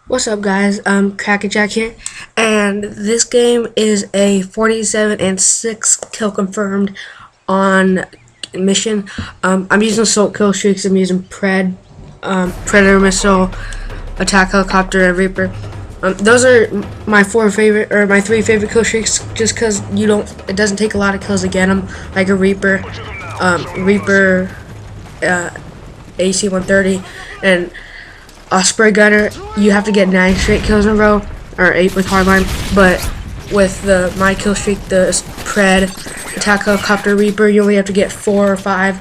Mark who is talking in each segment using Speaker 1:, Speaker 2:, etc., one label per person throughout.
Speaker 1: What's up, guys? Crackerjack here, and this game is a 47 and 6 kill confirmed on mission. I'm using assault kill streaks. I'm using predator missile, attack helicopter, and reaper. Those are my my three favorite kill streaks, just because it doesn't take a lot of kills to get them, like a reaper, AC-130, and a spray gunner. You have to get 9 straight kills in a row, or 8 with hardline. But with my kill streak, the pred, attack helicopter, reaper, you only have to get 4 or 5,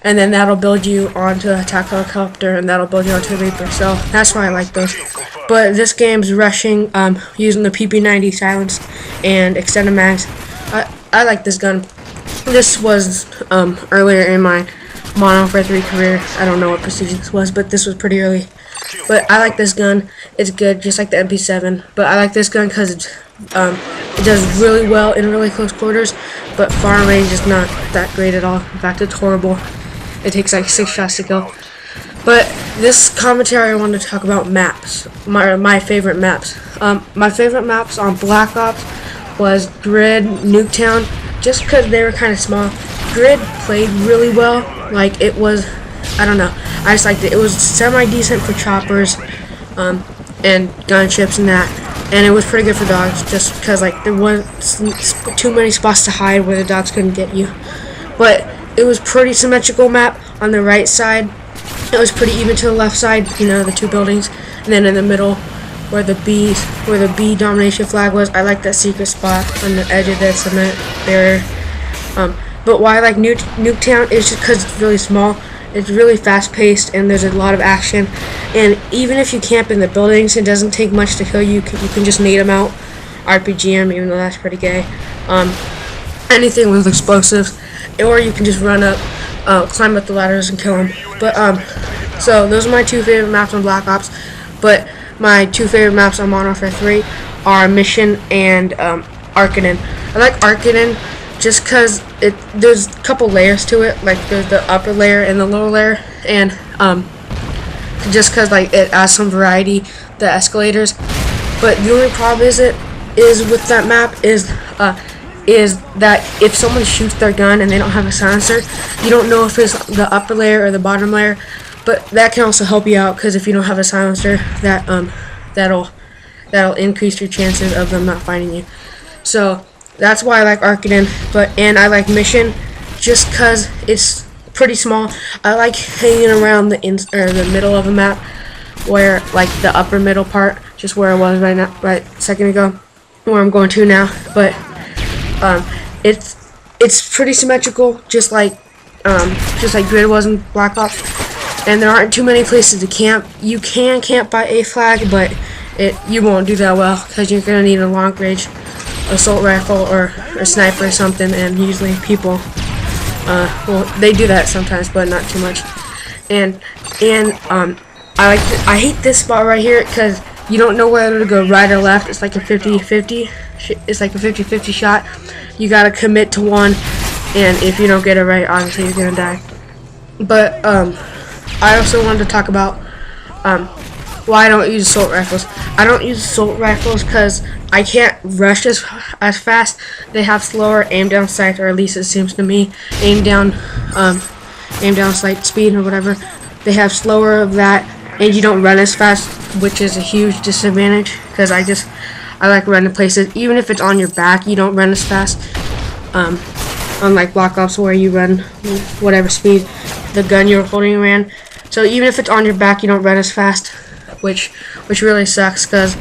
Speaker 1: and then that'll build you onto attack helicopter, and that'll build you onto the reaper. So that's why I like those. But this game's rushing, using the PP90 silenced and extended mags. I like this gun. This was earlier in my Modern Warfare 3 career. I don't know what procedure this was, but this was pretty early. But I like this gun. It's good, just like the MP7. But I like this gun because it does really well in really close quarters, but far range is not that great at all. In fact, it's horrible. It takes like 6 shots to kill. But this commentary, I want to talk about maps. My favorite maps. My favorite maps on Black Ops was Grid, Nuketown, just because they were kind of small. Grid played really well. Like, it was, I don't know, I just liked it. It was semi-decent for choppers, and gunships and that, and it was pretty good for dogs, just because, like, there wasn't too many spots to hide where the dogs couldn't get you. But it was pretty symmetrical map. On the right side, it was pretty even to the left side, you know, the 2 buildings, and then in the middle, where the B domination flag was, I like that secret spot on the edge of the cement barrier. But why I like Nuketown is just because it's really small. It's really fast-paced, and there's a lot of action. And even if you camp in the buildings, it doesn't take much to kill you. You can just nade them out, RPG them, even though that's pretty gay. Anything with explosives, or you can just run up, climb up the ladders and kill them. But so those are my 2 favorite maps on Black Ops. But my 2 favorite maps on Modern Warfare 3 are Mission and Arcanine. I like Arcanine just because there's a couple layers to it, like there's the upper layer and the lower layer, and just because like it adds some variety, the escalators. But the only problem is with that map is that if someone shoots their gun and they don't have a silencer, you don't know if it's the upper layer or the bottom layer. But that can also help you out, because if you don't have a silencer, that'll increase your chances of them not finding you. So that's why I like Arcanine, and I like Mission, just cause it's pretty small. I like hanging around the middle of a map, where like the upper middle part, just where I was right a second ago, where I'm going to now. But it's pretty symmetrical, just like Grid was in Black Ops, and there aren't too many places to camp. You can camp by A flag, but you won't do that well, because you're gonna need a long range assault rifle or a sniper or something, and usually people well, they do that sometimes, but not too much. And I hate this spot right here, because you don't know whether to go right or left. It's like a 50-50. It's like a 50-50 shot. You gotta commit to one, and if you don't get it right, obviously you're gonna die. But I also wanted to talk about why I don't use assault rifles. I don't use assault rifles because I can't rush as fast. They have slower aim down sight, or at least it seems to me. Aim down sight speed or whatever. They have slower of that, and you don't run as fast, which is a huge disadvantage, because I like running places. Even if it's on your back, you don't run as fast. Unlike Black Ops, where you run whatever speed the gun you're holding ran. So even if it's on your back, you don't run as fast, which really sucks, because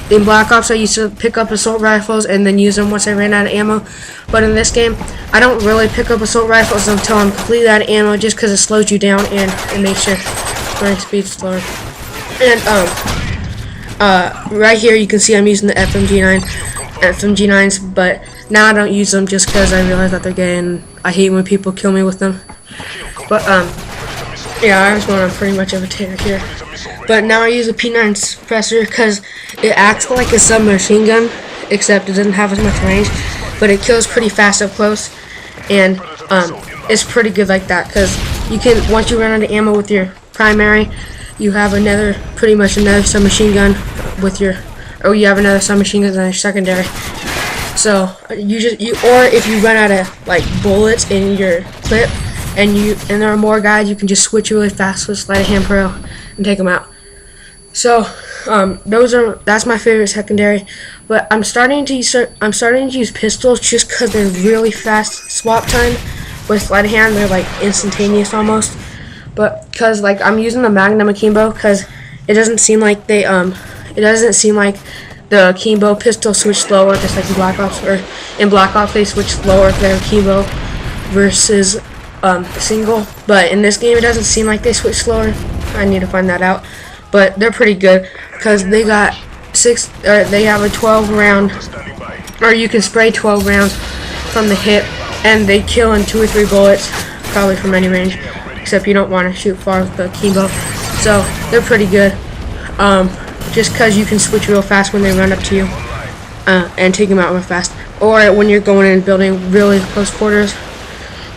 Speaker 1: in Black Ops I used to pick up assault rifles and then use them once I ran out of ammo. But in this game, I don't really pick up assault rifles until I'm completely out of ammo, just because it slows you down and it makes your running speed slower. And right here you can see I'm using the FMG9s, but now I don't use them just because I realize that they're gay, and I hate when people kill me with them. But yeah, I was going on pretty much of a tear here. But now I use a P9 suppressor because it acts like a submachine gun, except it doesn't have as much range, but it kills pretty fast up close, and it's pretty good like that, because you can, once you run out of ammo with your primary, you have pretty much another submachine gun with your, or you have another submachine gun on your secondary. So or if you run out of like bullets in your clip, and there are more guys, you can just switch really fast with sleight of hand pro and take them out. So that's my favorite secondary, but I'm starting to use pistols just because they're really fast swap time. With sleight of hand, they're like instantaneous almost. But because like I'm using the Magnum Akimbo, because it doesn't seem like the Akimbo pistol switch slower, just like in Black Ops, or in Black Ops they switch slower their Akimbo versus single. But in this game it doesn't seem like they switch slower. I need to find that out. But they're pretty good because they got they have a 12 round, or you can spray 12 rounds from the hip, and they kill in 2 or 3 bullets, probably from any range, except you don't want to shoot far with the Akimbo. So they're pretty good, just because you can switch real fast when they run up to you, and take them out real fast. Or when you're going in and building really close quarters,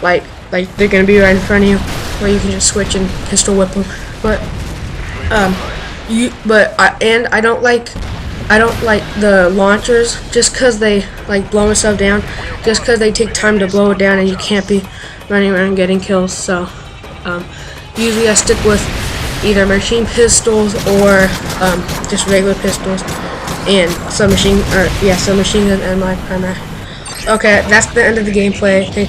Speaker 1: like they're gonna be right in front of you, where you can just switch and pistol whip them. But I don't like the launchers, just because they like blowing stuff down, just because they take time to blow it down, and you can't be running around getting kills. So usually I stick with either machine pistols or just regular pistols and submachine gun and my primary. Okay, that's the end of the gameplay.